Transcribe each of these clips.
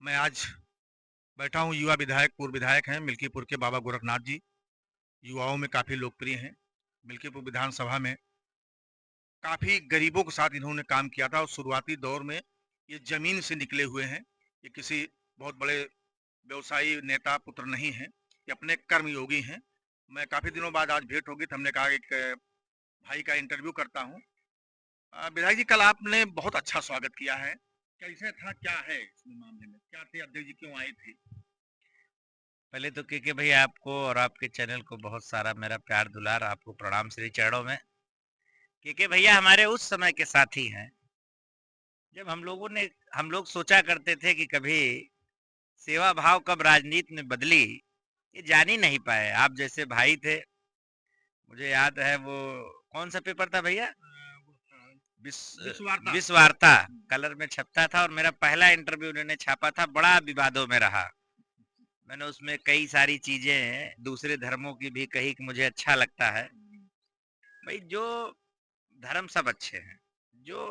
मैं आज बैठा हूँ युवा विधायक, पूर्व विधायक हैं मिल्कीपुर के बाबा गोरखनाथ जी, युवाओं में काफ़ी लोकप्रिय हैं। मिल्कीपुर विधानसभा में काफ़ी गरीबों के साथ इन्होंने काम किया था और शुरुआती दौर में ये ज़मीन से निकले हुए हैं। ये किसी बहुत बड़े व्यवसायी नेता पुत्र नहीं हैं, ये अपने कर्मयोगी हैं। मैं काफ़ी दिनों बाद आज भेंट होगी तो हमने कहा कि एक भाई का इंटरव्यू करता हूँ। विधायक जी, कल आपने बहुत अच्छा स्वागत किया है। कैसे था, क्या है इस मामले में? क्या थे अध्यक्ष जी, क्यों आए थे? पहले तो के भैया आपको और आपके चैनल को बहुत सारा मेरा प्यार दुलार, आपको प्रणाम श्री चरणों में। के भैया हमारे उस समय के साथी हैं जब हम लोग सोचा करते थे कि कभी सेवा भाव कब राजनीति में बदली ये जान ही नहीं पाए। आप जैसे भाई थे। मुझे याद है वो कौन सा पेपर था भैया? विश्व वार्ता। विश्व वार्ता कलर में छपता था और मेरा पहला इंटरव्यू उन्होंने छापा था, बड़ा विवादों में रहा। मैंने उसमें कई सारी चीजें दूसरे धर्मों की भी कही कि मुझे अच्छा लगता है। भाई जो धर्म सब अच्छे हैं, जो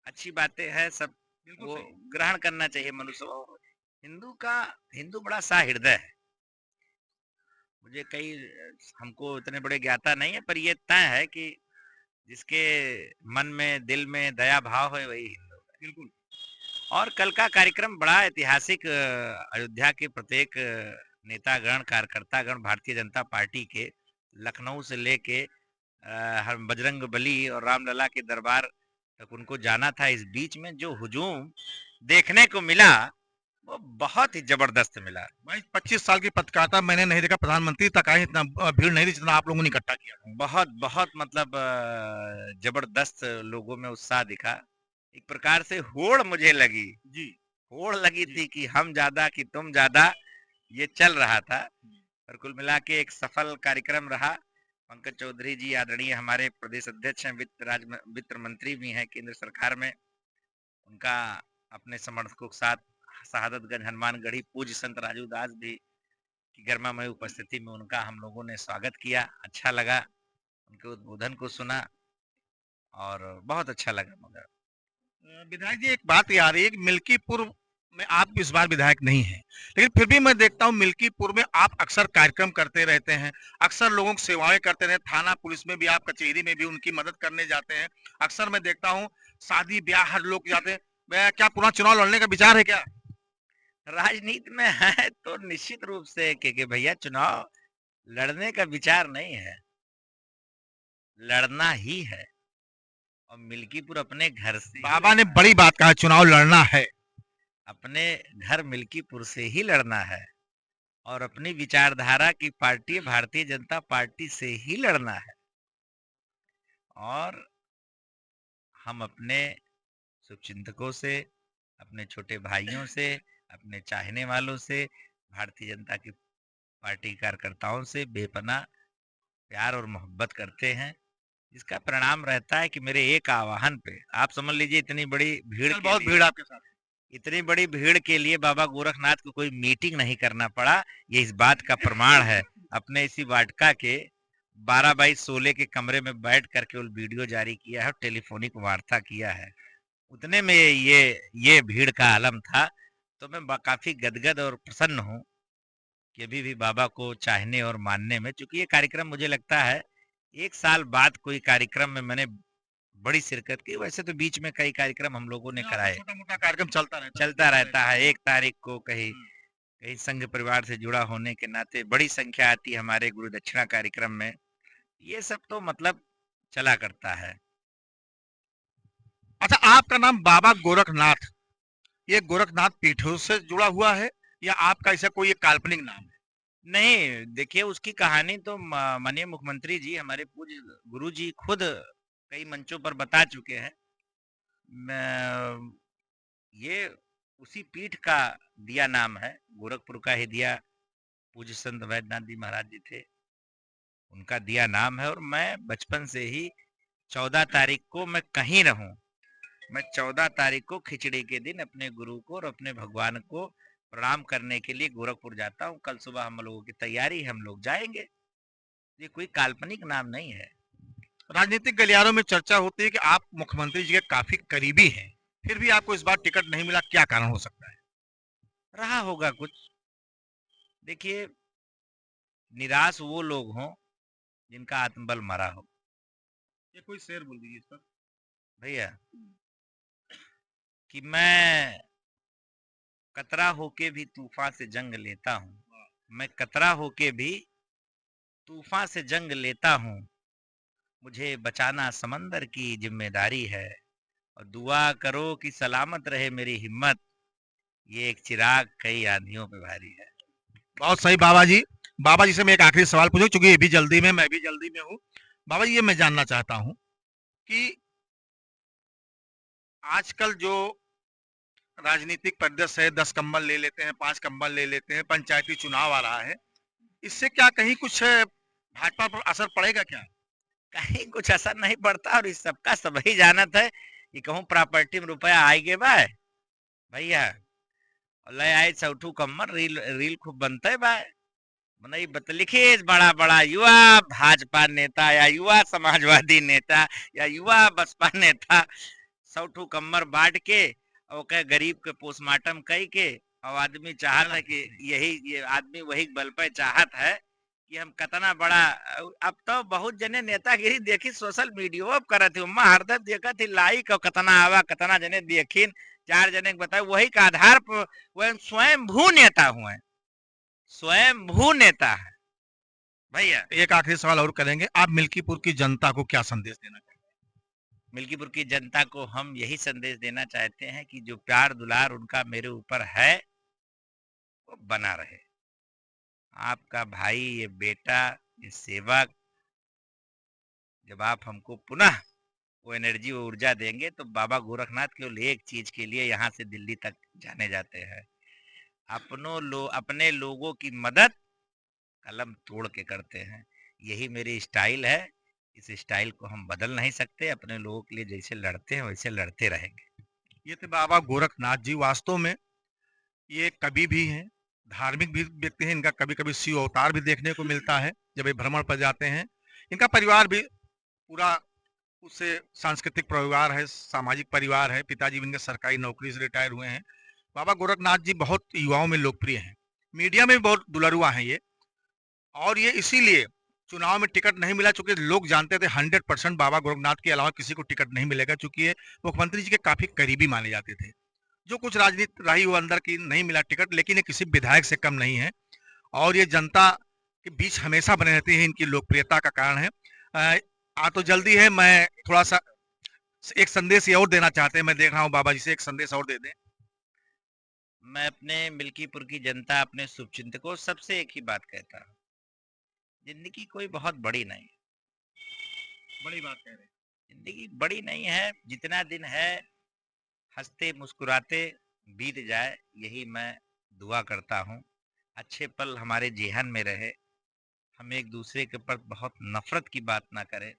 अच्छी बातें हैं सब बिल्कुल वो सही। ग्रहण करना चाहिए मनुष्य को। हिंदू का हिंदू बड़ा साहृदय है। मुझे कई हमको इतने बड़े ज्ञाता नहीं है, पर ये तय है कि जिसके मन में दिल में दया भाव है वही हिंदू है। बिल्कुल। और कल का कार्यक्रम बड़ा ऐतिहासिक। अयोध्या के प्रत्येक नेतागण कार्यकर्तागण भारतीय जनता पार्टी के लखनऊ से लेके हम बजरंग बली और रामलला के दरबार तक उनको जाना था। इस बीच में जो हुजूम देखने को मिला वो बहुत ही जबरदस्त मिला। भाई 25 साल की पत्रकारिता मैंने नहीं देखा, प्रधानमंत्री तक आए इतना भीड़ नहीं थी जितना आप लोगों ने इकट्ठा किया था। बहुत बहुत मतलब जबरदस्त लोगों में उत्साह दिखा। एक प्रकार से होड़ मुझे लगी। जी। होड़ लगी जी। थी कि हम ज्यादा कि तुम ज्यादा, ये चल रहा था। और कुल मिला के एक सफल कार्यक्रम रहा। पंकज चौधरी जी आदरणीय हमारे प्रदेश अध्यक्ष हैं, वित्त मंत्री भी हैं केंद्र सरकार में। उनका अपने समर्थकों के साथ शहादतगंज हनुमानगढ़ी पूज्य संत राजू दास भी की गर्मामय उपस्थिति में उनका हम लोगों ने स्वागत किया। अच्छा लगा, उनके उद्बोधन को सुना और बहुत अच्छा लगा। मगर विधायक जी, एक बात याद है कि मिल्कीपुर में आप इस बार विधायक नहीं हैं, लेकिन फिर भी मैं देखता हूँ मिल्कीपुर में आप अक्सर कार्यक्रम करते रहते हैं, अक्सर लोगों की सेवाएं करते रहे, थाना पुलिस में भी आप, कचहरी में भी उनकी मदद करने जाते हैं। अक्सर मैं देखता हूँ शादी ब्याह हर लोग जाते हैं। क्या पुनः चुनाव लड़ने का विचार है क्या? राजनीति में है तो निश्चित रूप से के भैया चुनाव लड़ने का विचार नहीं है, लड़ना ही है। और मिल्कीपुर अपने घर से ही बाबा ने लड़ना है। बड़ी बात कहा, चुनाव लड़ना है। अपने घर मिल्कीपुर से ही लड़ना है और अपनी विचारधारा की पार्टी भारतीय जनता पार्टी से ही लड़ना है। और हम अपने शुभचिंतकों से, अपने छोटे भाइयों से, अपने चाहने वालों से, भारतीय जनता की पार्टी कार्यकर्ताओं से बेपनाह प्यार और मोहब्बत करते हैं। इसका परिणाम रहता है कि मेरे एक आह्वान पे आप समझ लीजिए इतनी बड़ी भीड़ कल के बहुत लिए, भीड़ आपके साथ। इतनी बड़ी भीड़ के लिए बाबा गोरखनाथ को कोई मीटिंग नहीं करना पड़ा। ये इस बात का प्रमाण है। अपने इसी वाटिका के 12 बाई 16 के कमरे में बैठ करके वो वीडियो जारी किया है, टेलीफोनिक वार्ता किया है। उतने में ये भीड़ का आलम था। तो मैं काफी गदगद और प्रसन्न हूँ कि अभी भी बाबा को चाहने और मानने में, चूंकि ये कार्यक्रम मुझे लगता है 1 साल बाद कोई कार्यक्रम में मैंने बड़ी शिरकत की। वैसे तो बीच में कई कार्यक्रम हम लोगों ने कराए, छोटा मोटा कार्यक्रम चलता रहता है, चलता देखा रहता रहता है। है। 1 तारीख को कहीं कहीं संघ परिवार से जुड़ा होने के नाते बड़ी संख्या आती है हमारे गुरु दक्षिणा कार्यक्रम में। ये सब तो मतलब चला करता है। अच्छा, आपका नाम बाबा गोरखनाथ, ये गोरखनाथ पीठों से जुड़ा हुआ है या आपका ऐसा कोई एक काल्पनिक नाम है? नहीं, देखिए उसकी कहानी तो माननीय मुख्यमंत्री जी हमारे पूज्य गुरु जी खुद कई मंचों पर बता चुके हैं। ये उसी पीठ का दिया नाम है, गोरखपुर का ही दिया। पूज्य संत वैद्यनाथ जी महाराज जी थे, उनका दिया नाम है। और मैं बचपन से ही 14 तारीख को मैं कहीं रहूं, मैं 14 तारीख को खिचड़ी के दिन अपने गुरु को और अपने भगवान को प्रणाम करने के लिए गोरखपुर जाता हूँ। कल सुबह हम लोगों की तैयारी है, हम लोग जाएंगे। ये कोई काल्पनिक नाम नहीं है। राजनीतिक गलियारों में चर्चा होती है कि आप मुख्यमंत्री जी के काफी करीबी हैं, फिर भी आपको इस बार टिकट नहीं मिला, क्या कारण हो सकता है? रहा होगा कुछ। देखिए, निराश वो लोग हों जिनका आत्मबल मरा हो। ये कोई शेर बोल दीजिए इस पर। भैया, कि मैं कतरा होके भी तूफान से जंग लेता हूँ, मैं कतरा होके भी तूफान से जंग लेता हूँ, मुझे बचाना समंदर की जिम्मेदारी है, और दुआ करो कि सलामत रहे मेरी हिम्मत, ये एक चिराग कई आंधियों पे भारी है। बहुत सही बाबा जी। बाबा जी से मैं एक आखिरी सवाल पूछूं, क्योंकि ये भी जल्दी में, मैं भी जल्दी में हूँ। बाबा जी, ये मैं जानना चाहता हूँ कि आजकल जो राजनीतिक परिदृश्य है, 10 कंबल ले लेते हैं, 5 कंबल ले लेते हैं, पंचायती चुनाव आ रहा है, इससे क्या कहीं कुछ भाजपा पर असर पड़ेगा क्या? कहीं कुछ असर नहीं पड़ता, और इस सबका सब ही जानत है कि कहूँ प्रॉपर्टी में रुपया आएगे बा भैया, और ले आए चौठू कम्मर रील रील खूब बनते बा। मनई बतलिखे बड़ा बड़ा युवा भाजपा नेता या युवा समाजवादी नेता या युवा बसपा नेता सौठू कम्मर बांट के और कहे गरीब के पोस्टमार्टम कई के, और आदमी चाहत है कि ये आदमी वही बल पे चाहत है कि हम कतना बड़ा। अब तो बहुत जने नेतागिरी देखी सोशल मीडिया अब करत थी, उम्मा हरदम देखत थी लाइक और कतना आवा कतना जने देखिन, 4 जने बताए वही के आधार पर वह स्वयं भू नेता हुए, स्वयं भू नेता है भैया। एक आखिरी सवाल और करेंगे, आप मिल्कीपुर की जनता को क्या संदेश देना चाहते मिल्कीपुर की जनता को हम यही संदेश देना चाहते हैं कि जो प्यार दुलार उनका मेरे ऊपर है वो बना रहे। आपका भाई, ये बेटा, ये सेवक, जब आप हमको पुनः वो एनर्जी वो ऊर्जा देंगे तो बाबा गोरखनाथ केवल एक चीज के लिए यहाँ से दिल्ली तक जाने जाते हैं, अपने लोगों की मदद कलम तोड़ के करते हैं। यही मेरी स्टाइल है, इस स्टाइल को हम बदल नहीं सकते, अपने लोगों के लिए जैसे लड़ते हैं वैसे लड़ते रहेंगे। हैं? ये थे बाबा गोरखनाथ जी। वास्तव में ये कवि भी हैं, धार्मिक भी व्यक्ति हैं। इनका कभी कभी शिव अवतार भी देखने को मिलता है जब ये भ्रमण पर जाते हैं। इनका परिवार भी पूरा उससे सांस्कृतिक परिवार है, सामाजिक परिवार है। पिताजी भी इनके सरकारी नौकरी से रिटायर हुए हैं। बाबा गोरखनाथ जी बहुत युवाओं में लोकप्रिय हैं, मीडिया में भी बहुत दुलरुआ हैं ये। और ये इसीलिए चुनाव में टिकट नहीं मिला, चूंकि लोग जानते थे 100% बाबा गोरखनाथ के अलावा किसी को टिकट नहीं मिलेगा, चूंकि ये मुख्यमंत्री जी के काफी करीबी माने जाते थे। जो कुछ राजनीति रही वो अंदर की, नहीं मिला टिकट, लेकिन ये किसी विधायक से कम नहीं है, और ये जनता के बीच हमेशा बने रहती है, इनकी लोकप्रियता का कारण है। तो जल्दी है, मैं थोड़ा सा एक संदेश ये और देना चाहते हैं, मैं देख रहा हूँ बाबा जी से, एक संदेश और दे दें। मैं अपने मिल्कीपुर की जनता, अपने शुभचिंतकों सबसे एक ही बात कहता हूँ, जिंदगी कोई बहुत बड़ी नहीं, बड़ी बात कह रहे हैं। जिंदगी बड़ी नहीं है, जितना दिन है हंसते मुस्कुराते बीत जाए, यही मैं दुआ करता हूँ। अच्छे पल हमारे जेहन में रहे, हम एक दूसरे के ऊपर बहुत नफरत की बात ना करें।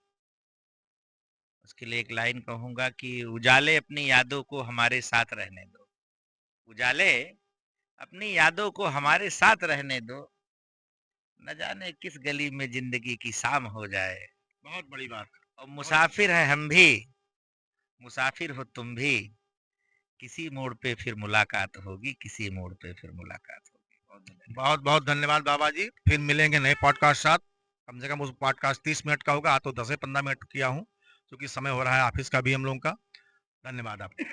उसके लिए एक लाइन कहूँगा कि उजाले अपनी यादों को हमारे साथ रहने दो, उजाले अपनी यादों को हमारे साथ रहने दो, न जाने किस गली में जिंदगी की शाम हो जाए। बहुत बड़ी बात। और मुसाफिर है हम भी, मुसाफिर हो तुम भी, किसी मोड़ पे फिर मुलाकात होगी, किसी मोड़ पे फिर मुलाकात होगी। बहुत बहुत धन्यवाद बाबा जी। फिर मिलेंगे नए पॉडकास्ट साथ। कम से कम उस पॉडकास्ट 30 मिनट का होगा, तो 10 से 15 मिनट किया हूँ, क्योंकि समय हो रहा है ऑफिस का भी हम लोगों का। धन्यवाद आपका।